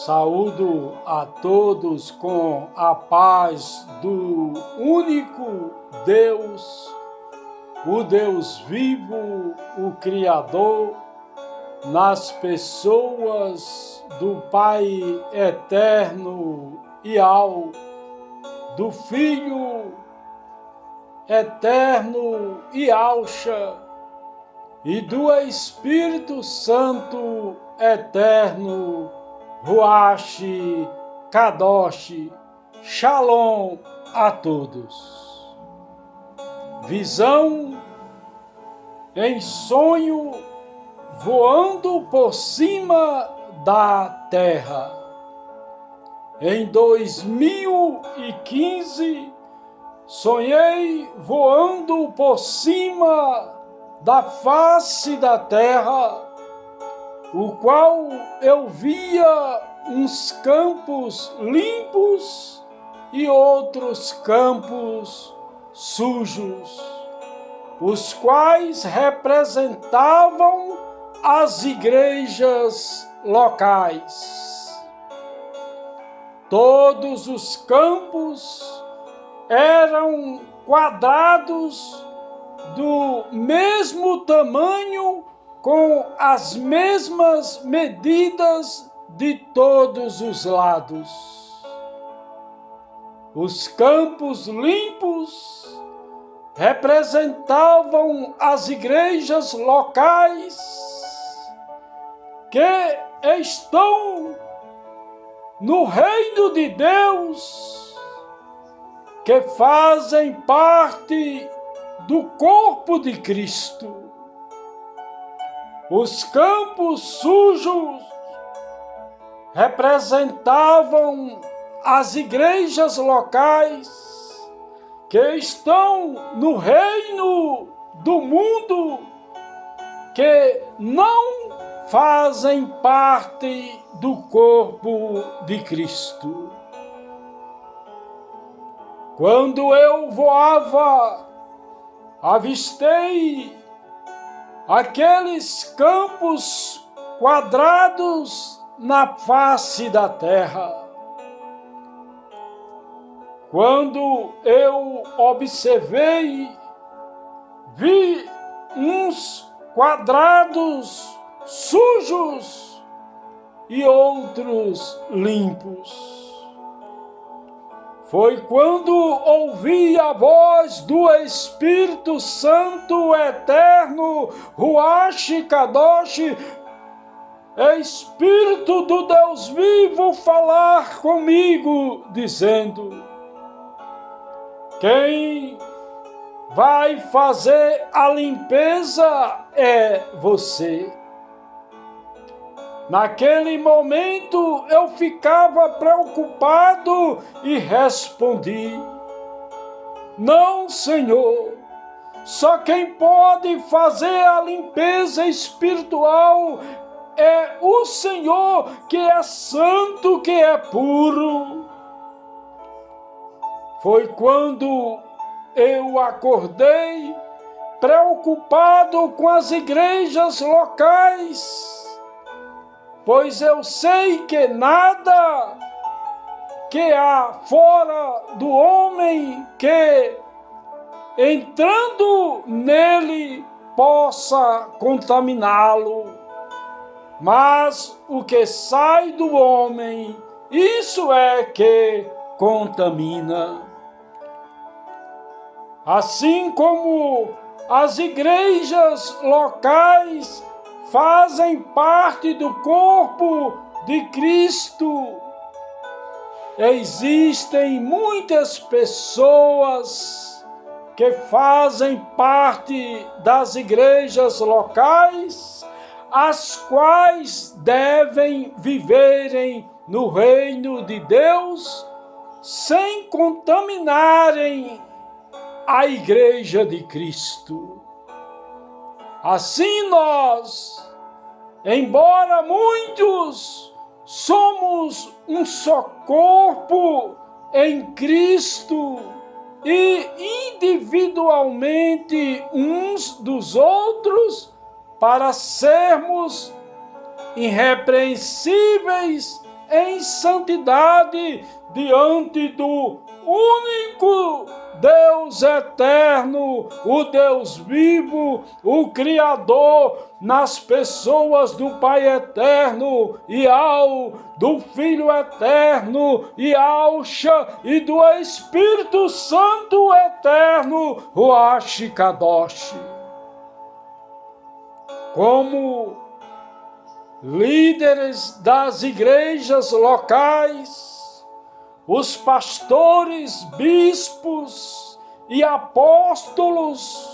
Saúdo a todos com a paz do único Deus, o Deus vivo, o Criador, nas pessoas do Pai eterno e do Filho eterno e Alcha, e do Espírito Santo eterno, Ruach Kadosh. Shalom a todos. Visão em sonho voando por cima da terra. Em 2015, sonhei voando por cima da face da terra, o qual eu via uns campos limpos e outros campos sujos, os quais representavam as igrejas locais. Todos os campos eram quadrados do mesmo tamanho, com as mesmas medidas de todos os lados. Os campos limpos representavam as igrejas locais que estão no reino de Deus, que fazem parte do corpo de Cristo. Os campos sujos representavam as igrejas locais que estão no reino do mundo, que não fazem parte do corpo de Cristo. Quando eu voava, avistei aqueles campos quadrados na face da terra. Quando eu observei, vi uns quadrados sujos e outros limpos. Foi quando ouvi a voz do Espírito Santo eterno, Ruach Kadosh, Espírito do Deus vivo, falar comigo, dizendo: quem vai fazer a limpeza é você. Naquele momento eu ficava preocupado e respondi: não, Senhor, só quem pode fazer a limpeza espiritual é o Senhor, que é santo, que é puro. Foi quando eu acordei preocupado com as igrejas locais, pois eu sei que nada que há fora do homem que, entrando nele, possa contaminá-lo. Mas o que sai do homem, isso é que contamina. Assim como as igrejas locais fazem parte do corpo de Cristo, existem muitas pessoas que fazem parte das igrejas locais, as quais devem viverem no reino de Deus sem contaminarem a igreja de Cristo. Assim nós, embora muitos, somos um só corpo em Cristo e individualmente uns dos outros, para sermos irrepreensíveis em santidade diante do único Deus eterno, o Deus vivo, o Criador, nas pessoas do Pai eterno e do Filho eterno e e do Espírito Santo eterno, Ruach Kadosh. Como líderes das igrejas locais, os pastores, bispos e apóstolos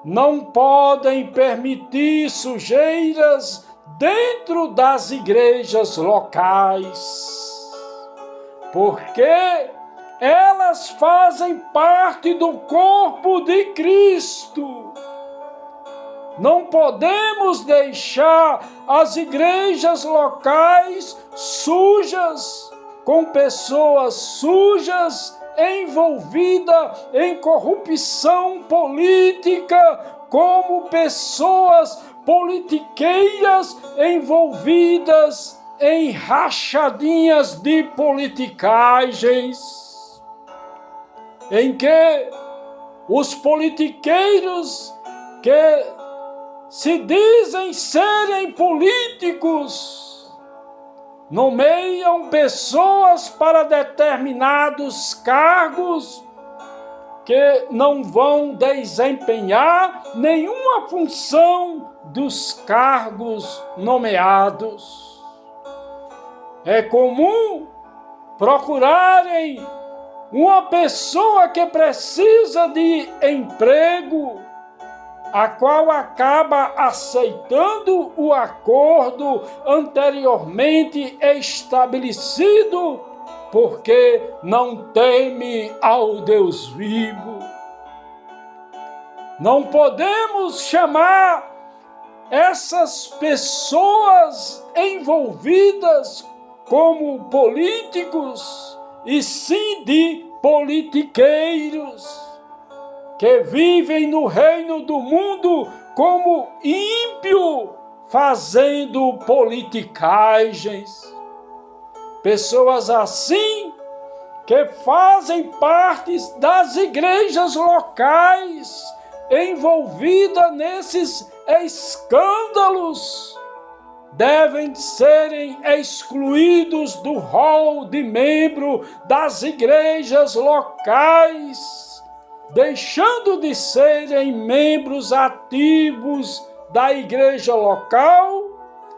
não podem permitir sujeiras dentro das igrejas locais, porque elas fazem parte do corpo de Cristo. Não podemos deixar as igrejas locais sujas, com pessoas sujas, envolvidas em corrupção política, como pessoas politiqueiras envolvidas em rachadinhas de politicagens, em que os politiqueiros que se dizem serem políticos nomeiam pessoas para determinados cargos que não vão desempenhar nenhuma função dos cargos nomeados. É comum procurarem uma pessoa que precisa de emprego, a qual acaba aceitando o acordo anteriormente estabelecido, porque não teme ao Deus vivo. Não podemos chamar essas pessoas envolvidas como políticos, e sim de politiqueiros, que vivem no reino do mundo como ímpio, fazendo politicagens. Pessoas assim que fazem parte das igrejas locais, envolvidas nesses escândalos, devem serem excluídos do rol de membro das igrejas locais, deixando de serem membros ativos da igreja local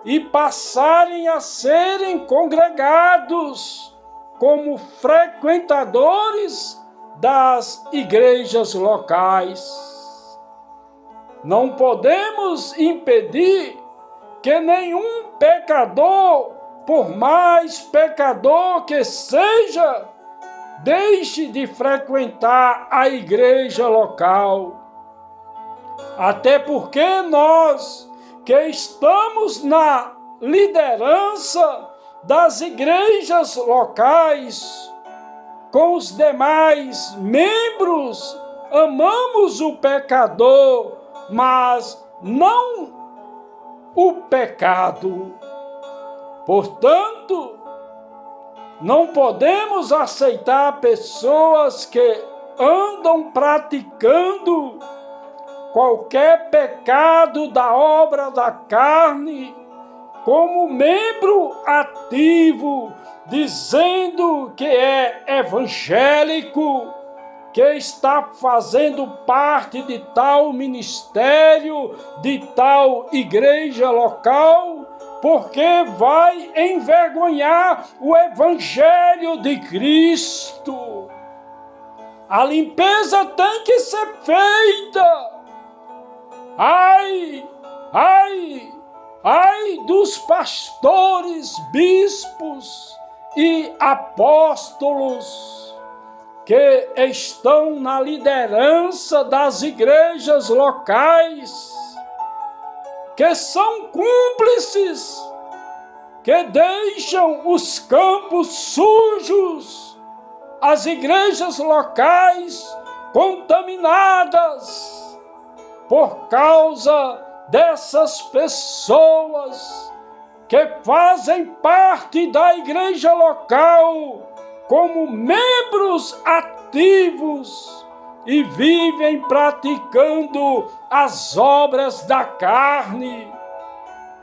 e passarem a serem congregados como frequentadores das igrejas locais. Não podemos impedir que nenhum pecador, por mais pecador que seja, deixe de frequentar a igreja local. Até porque nós, que estamos na liderança das igrejas locais, com os demais membros, amamos o pecador, mas não o pecado. Portanto, não podemos aceitar pessoas que andam praticando qualquer pecado da obra da carne como membro ativo, dizendo que é evangélico, que está fazendo parte de tal ministério, de tal igreja local, porque vai envergonhar o Evangelho de Cristo. A limpeza tem que ser feita. Ai dos pastores, bispos e apóstolos que estão na liderança das igrejas locais, que são cúmplices, que deixam os campos sujos, as igrejas locais contaminadas por causa dessas pessoas que fazem parte da igreja local como membros ativos e vivem praticando as obras da carne,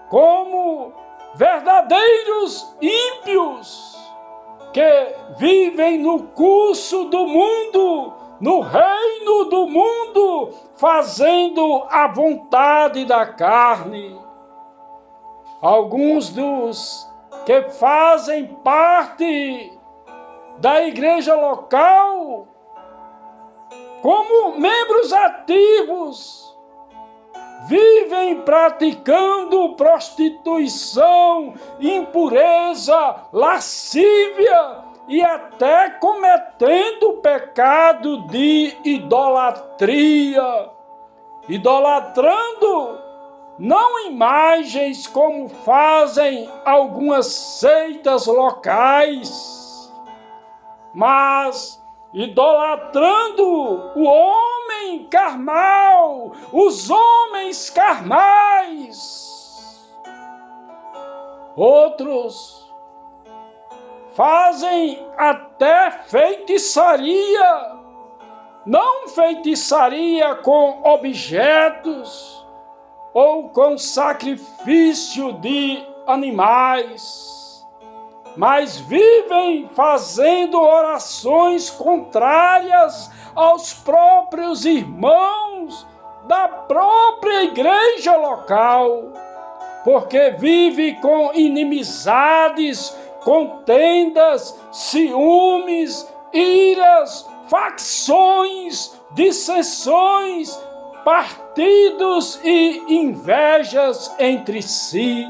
como verdadeiros ímpios que vivem no curso do mundo, no reino do mundo, fazendo a vontade da carne. Alguns dos que fazem parte da igreja local, como membros ativos, vivem praticando prostituição, impureza, lascívia e até cometendo o pecado de idolatria, idolatrando não imagens como fazem algumas seitas locais, mas idolatrando o homem carnal, os homens carnais. Outros fazem até feitiçaria, não feitiçaria com objetos ou com sacrifício de animais, mas vivem fazendo orações contrárias aos próprios irmãos da própria igreja local, porque vive com inimizades, contendas, ciúmes, iras, facções, dissensões, partidos e invejas entre si.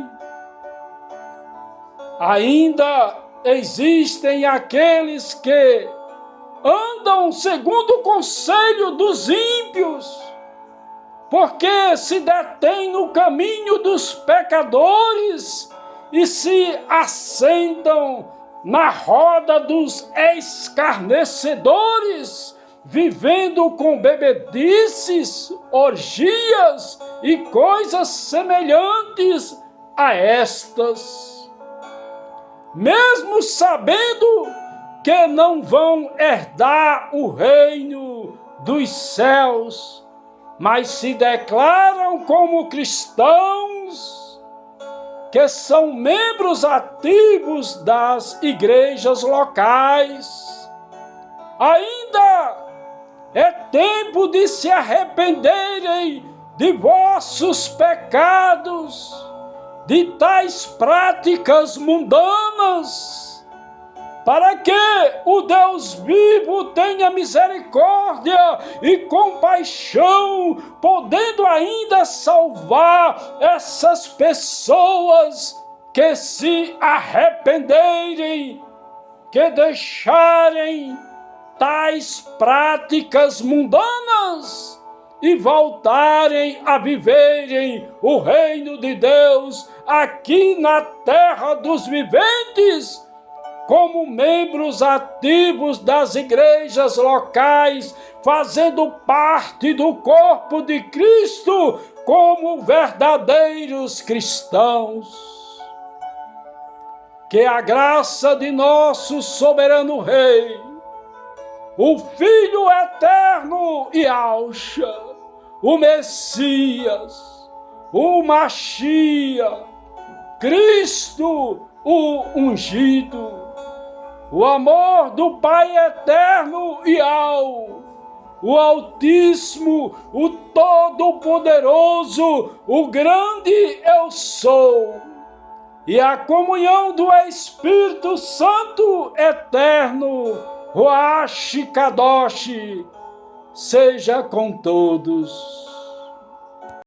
Ainda existem aqueles que andam segundo o conselho dos ímpios, porque se detêm no caminho dos pecadores e se assentam na roda dos escarnecedores, vivendo com bebedices, orgias e coisas semelhantes a estas. Mesmo sabendo que não vão herdar o reino dos céus, mas se declaram como cristãos, que são membros ativos das igrejas locais. Ainda é tempo de se arrependerem de vossos pecados, de tais práticas mundanas, para que o Deus vivo tenha misericórdia e compaixão, podendo ainda salvar essas pessoas que se arrependerem, que deixarem tais práticas mundanas e voltarem a viverem o reino de Deus aqui na terra dos viventes, como membros ativos das igrejas locais, fazendo parte do corpo de Cristo como verdadeiros cristãos. Que a graça de nosso soberano Rei, o Filho eterno e Alcha, o Messias, o Machia, Cristo, o ungido, o amor do Pai eterno e o Altíssimo, o Todo-Poderoso, o grande Eu Sou, e a comunhão do Espírito Santo eterno, Ruach Kadosh, seja com todos.